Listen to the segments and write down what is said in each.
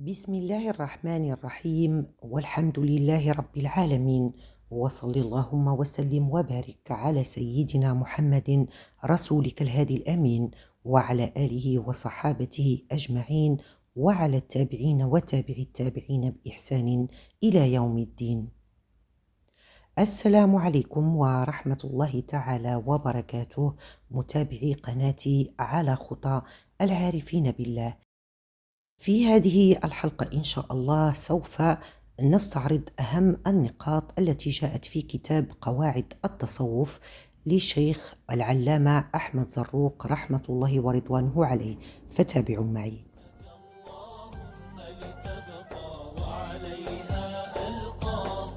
بسم الله الرحمن الرحيم والحمد لله رب العالمين. وصل اللهم وسلم وبارك على سيدنا محمد رسولك الهادي الأمين وعلى آله وصحابته أجمعين وعلى التابعين وتابع التابعين بإحسان إلى يوم الدين. السلام عليكم ورحمة الله تعالى وبركاته، متابعي قناتي على خطى العارفين بالله. في هذه الحلقة إن شاء الله سوف نستعرض أهم النقاط التي جاءت في كتاب قواعد التصوف للشيخ العلامة أحمد زروق رحمة الله ورضوانه عليه، فتابعوا معي. اللهم لتبقى وعليها ألقى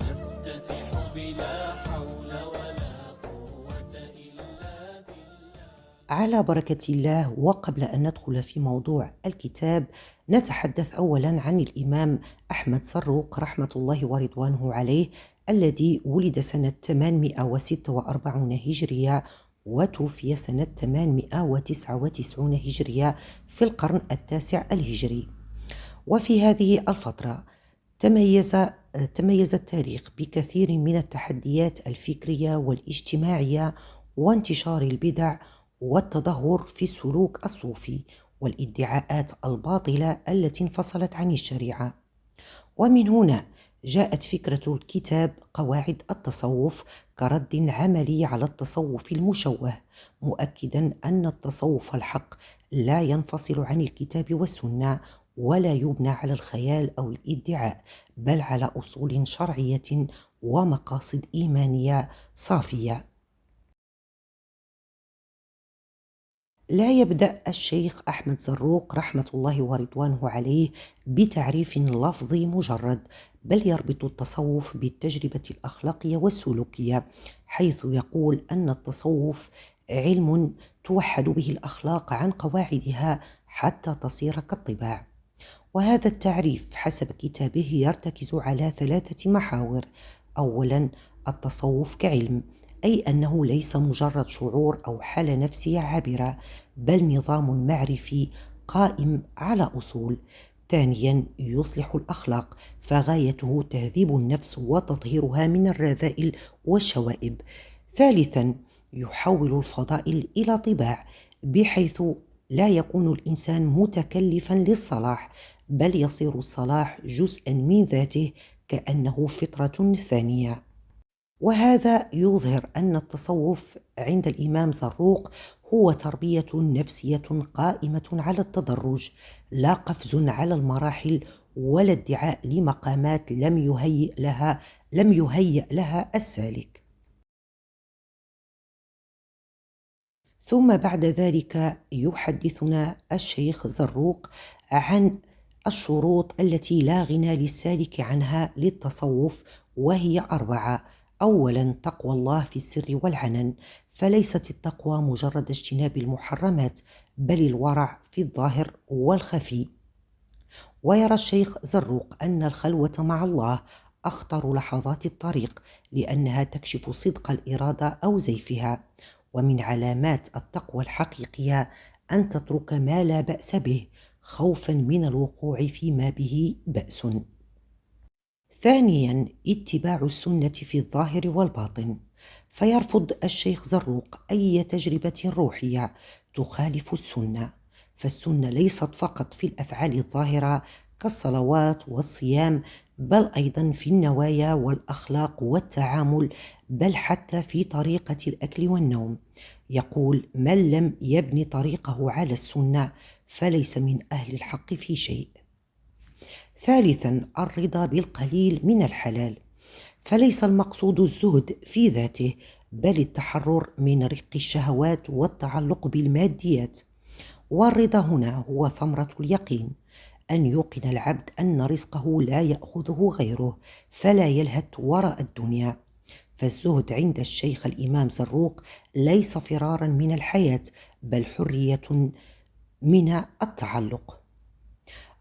نفتتح بلا حول ولا قوة إلا بالله. على بركة الله. وقبل أن ندخل في موضوع الكتاب نتحدث أولا عن الإمام أحمد زروق رحمة الله ورضوانه عليه، الذي ولد سنة 846 هجرية وتوفي سنة 899 هجرية في القرن التاسع الهجري. وفي هذه الفترة تميز التاريخ بكثير من التحديات الفكرية والاجتماعية وانتشار البدع والتدهور في السلوك الصوفي والادعاءات الباطلة التي انفصلت عن الشريعة. ومن هنا جاءت فكرة الكتاب قواعد التصوف كرد عملي على التصوف المشوه، مؤكدا أن التصوف الحق لا ينفصل عن الكتاب والسنة ولا يبنى على الخيال أو الادعاء، بل على أصول شرعية ومقاصد إيمانية صافية. لا يبدأ الشيخ أحمد زروق رحمة الله ورضوانه عليه بتعريف لفظي مجرد، بل يربط التصوف بالتجربة الأخلاقية والسلوكية، حيث يقول أن التصوف علم توحد به الأخلاق عن قواعدها حتى تصير كالطباع. وهذا التعريف حسب كتابه يرتكز على 3 محاور. أولا، التصوف كعلم، أي أنه ليس مجرد شعور أو حالة نفسية عابرة، بل نظام معرفي قائم على أصول. ثانيا، يصلح الأخلاق، فغايته تهذيب النفس وتطهيرها من الرذائل والشوائب. ثالثا، يحول الفضائل إلى طباع، بحيث لا يكون الإنسان متكلفا للصلاح، بل يصير الصلاح جزءا من ذاته كأنه فطرة ثانية. وهذا يظهر أن التصوف عند الإمام زروق هو تربية نفسية قائمة على التدرج، لا قفز على المراحل ولا ادعاء لمقامات لم يهيئ لها السالك. ثم بعد ذلك يحدثنا الشيخ زروق عن الشروط التي لا غنى للسالك عنها للتصوف، وهي 4. أولا، تقوى الله في السر والعلن، فليست التقوى مجرد اجتناب المحرمات، بل الورع في الظاهر والخفي. ويرى الشيخ زروق أن الخلوة مع الله أخطر لحظات الطريق، لأنها تكشف صدق الإرادة أو زيفها. ومن علامات التقوى الحقيقية أن تترك ما لا بأس به، خوفا من الوقوع فيما به بأس. ثانيا، اتباع السنة في الظاهر والباطن، فيرفض الشيخ زروق أي تجربة روحية تخالف السنة، فالسنة ليست فقط في الأفعال الظاهرة كالصلوات والصيام، بل أيضا في النوايا والأخلاق والتعامل، بل حتى في طريقة الأكل والنوم. يقول: من لم يبني طريقه على السنة فليس من أهل الحق في شيء. ثالثا، الرضا بالقليل من الحلال، فليس المقصود الزهد في ذاته، بل التحرر من رق الشهوات والتعلق بالماديات. والرضا هنا هو ثمرة اليقين، أن يوقن العبد أن رزقه لا يأخذه غيره، فلا يلهث وراء الدنيا. فالزهد عند الشيخ الإمام زروق ليس فرارا من الحياة، بل حرية من التعلق.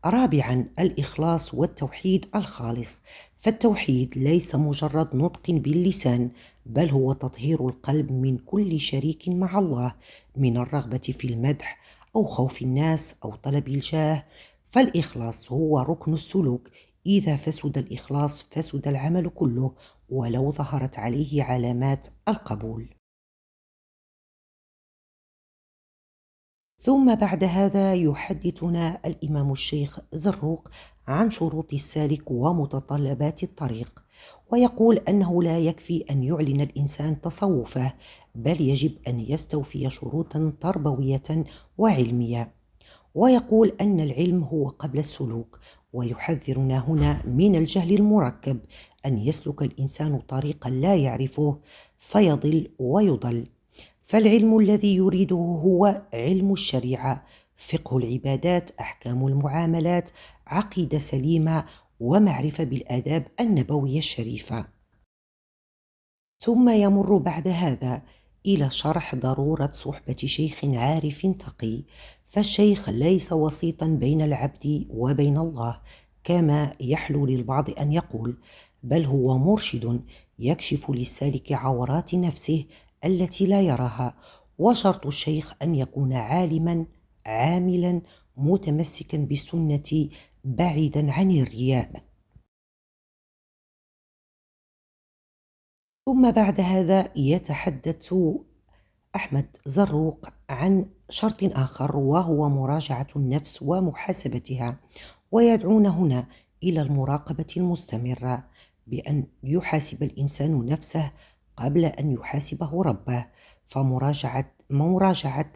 رابعا، الإخلاص والتوحيد الخالص، فالتوحيد ليس مجرد نطق باللسان، بل هو تطهير القلب من كل شريك مع الله، من الرغبة في المدح أو خوف الناس أو طلب الجاه، فالإخلاص هو ركن السلوك، إذا فسد الإخلاص فسد العمل كله ولو ظهرت عليه علامات القبول. ثم بعد هذا يحدثنا الإمام الشيخ زروق عن شروط السالك ومتطلبات الطريق، ويقول أنه لا يكفي أن يعلن الإنسان تصوفه، بل يجب أن يستوفي شروطا تربوية وعلمية. ويقول أن العلم هو قبل السلوك، ويحذرنا هنا من الجهل المركب، أن يسلك الإنسان طريقا لا يعرفه فيضل ويضل. فالعلم الذي يريده هو علم الشريعة، فقه العبادات، أحكام المعاملات، عقيدة سليمة، ومعرفة بالآداب النبوية الشريفة. ثم يمر بعد هذا إلى شرح ضرورة صحبة شيخ عارف تقي، فالشيخ ليس وسيطا بين العبد وبين الله كما يحلو للبعض أن يقول، بل هو مرشد يكشف للسالك عورات نفسه التي لا يراها. وشرط الشيخ أن يكون عالما عاملا متمسكا بالسنة بعيدا عن الرياء. ثم بعد هذا يتحدث أحمد زروق عن شرط آخر، وهو مراجعة النفس ومحاسبتها، ويدعون هنا إلى المراقبة المستمرة، بأن يحاسب الإنسان نفسه قبل أن يحاسبه ربه. فمراجعة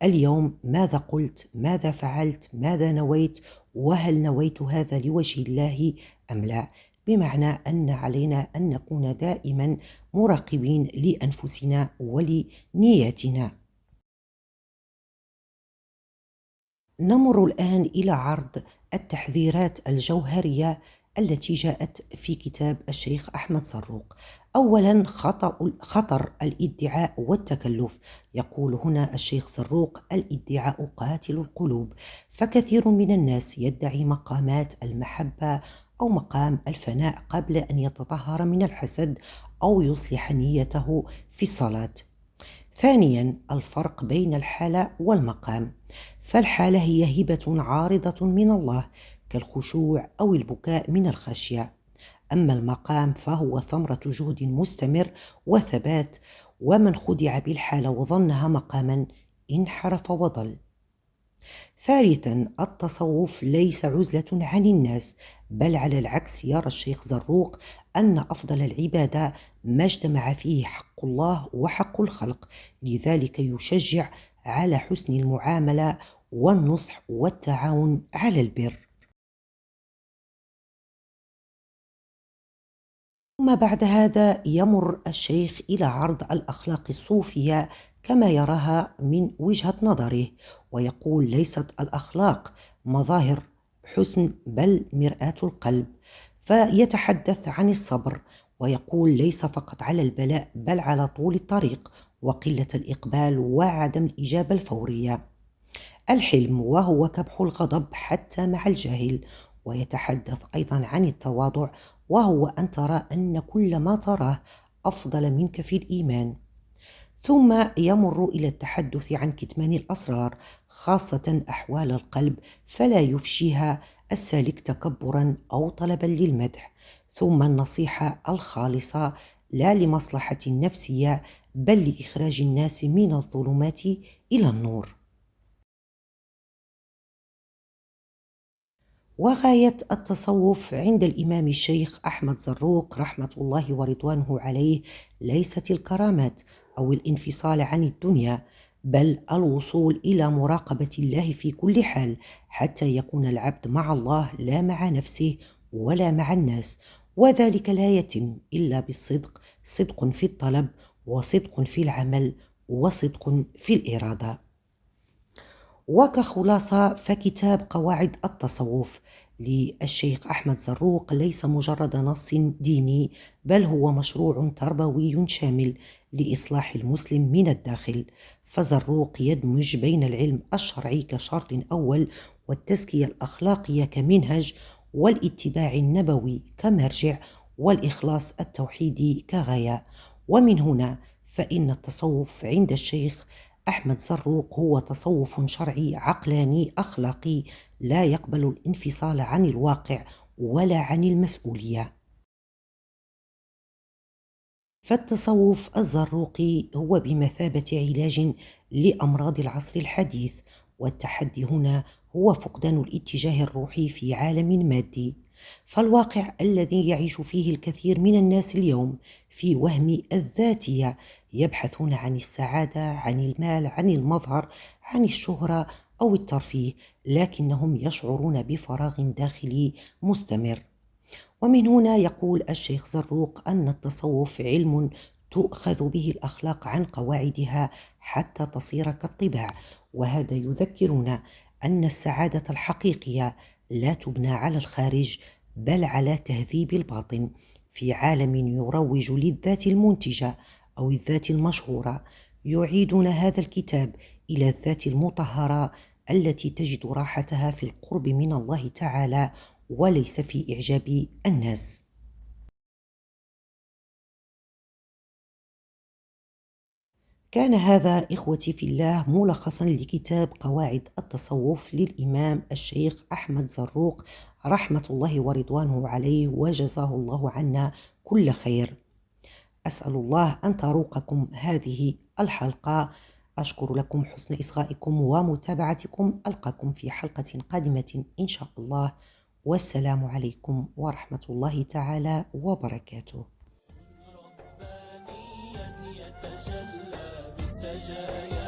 اليوم، ماذا قلت، ماذا فعلت، ماذا نويت، وهل نويت هذا لوجه الله أم لا؟ بمعنى أن علينا أن نكون دائما مراقبين لأنفسنا ولنياتنا. نمر الآن إلى عرض التحذيرات الجوهرية التي جاءت في كتاب الشيخ أحمد زروق. أولا، خطر الادعاء والتكلف. يقول هنا الشيخ زروق: الادعاء قاتل القلوب، فكثير من الناس يدعي مقامات المحبة أو مقام الفناء قبل أن يتطهر من الحسد أو يصلح نيته في الصلاة. ثانيا، الفرق بين الحالة والمقام، فالحالة هي هبة عارضة من الله كالخشوع أو البكاء من الخشية، أما المقام فهو ثمرة جهد مستمر وثبات، ومن خدع بالحالة وظنها مقاما انحرف وضل. ثالثا، التصوف ليس عزلة عن الناس، بل على العكس، يرى الشيخ زروق أن أفضل العبادة ما اجتمع فيه حق الله وحق الخلق، لذلك يشجع على حسن المعاملة والنصح والتعاون على البر. ثم بعد هذا يمر الشيخ إلى عرض الأخلاق الصوفية كما يراها من وجهة نظره، ويقول: ليست الأخلاق مظاهر حسن بل مرآة القلب. فيتحدث عن الصبر، ويقول: ليس فقط على البلاء بل على طول الطريق وقلة الإقبال وعدم الإجابة الفورية. الحلم، وهو كبح الغضب حتى مع الجاهل. ويتحدث أيضا عن التواضع، وهو أن ترى أن كل ما تراه أفضل منك في الإيمان. ثم يمر إلى التحدث عن كتمان الأسرار، خاصة أحوال القلب، فلا يفشيها السالك تكبرا أو طلبا للمدح. ثم النصيحة الخالصة، لا لمصلحة نفسية بل لإخراج الناس من الظلمات إلى النور. وغاية التصوف عند الإمام الشيخ أحمد زروق رحمة الله ورضوانه عليه ليست الكرامات أو الانفصال عن الدنيا، بل الوصول إلى مراقبة الله في كل حال، حتى يكون العبد مع الله لا مع نفسه ولا مع الناس، وذلك لا يتم إلا بالصدق، صدق في الطلب، وصدق في العمل، وصدق في الإرادة. وكخلاصة، فكتاب قواعد التصوف للشيخ أحمد زروق ليس مجرد نص ديني، بل هو مشروع تربوي شامل لإصلاح المسلم من الداخل. فزروق يدمج بين العلم الشرعي كشرط أول، والتزكية الأخلاقية كمنهج، والاتباع النبوي كمرجع، والإخلاص التوحيدي كغاية. ومن هنا فإن التصوف عند الشيخ أحمد زروق هو تصوف شرعي عقلاني أخلاقي لا يقبل الانفصال عن الواقع ولا عن المسؤولية. فالتصوف الزروقي هو بمثابة علاج لأمراض العصر الحديث، والتحدي هنا هو فقدان الاتجاه الروحي في عالم مادي. فالواقع الذي يعيش فيه الكثير من الناس اليوم في وهم الذاتية، يبحثون عن السعادة، عن المال، عن المظهر، عن الشهرة أو الترفيه، لكنهم يشعرون بفراغ داخلي مستمر. ومن هنا يقول الشيخ زروق أن التصوف علم تؤخذ به الأخلاق عن قواعدها حتى تصير كالطباع، وهذا يذكرنا أن السعادة الحقيقية لا تبنى على الخارج بل على تهذيب الباطن. في عالم يروج للذات المنتجة أو الذات المشهورة، يعيدون هذا الكتاب إلى الذات المطهرة التي تجد راحتها في القرب من الله تعالى وليس في إعجاب الناس. كان هذا إخوتي في الله ملخصا لكتاب قواعد التصوف للإمام الشيخ أحمد زروق رحمة الله ورضوانه عليه، وجزاه الله عنا كل خير. أسأل الله أن تروقكم هذه الحلقة. أشكر لكم حسن إصغائكم ومتابعتكم. ألقاكم في حلقة قادمة إن شاء الله، والسلام عليكم ورحمة الله تعالى وبركاته. ربانيا يتجلى بسجايا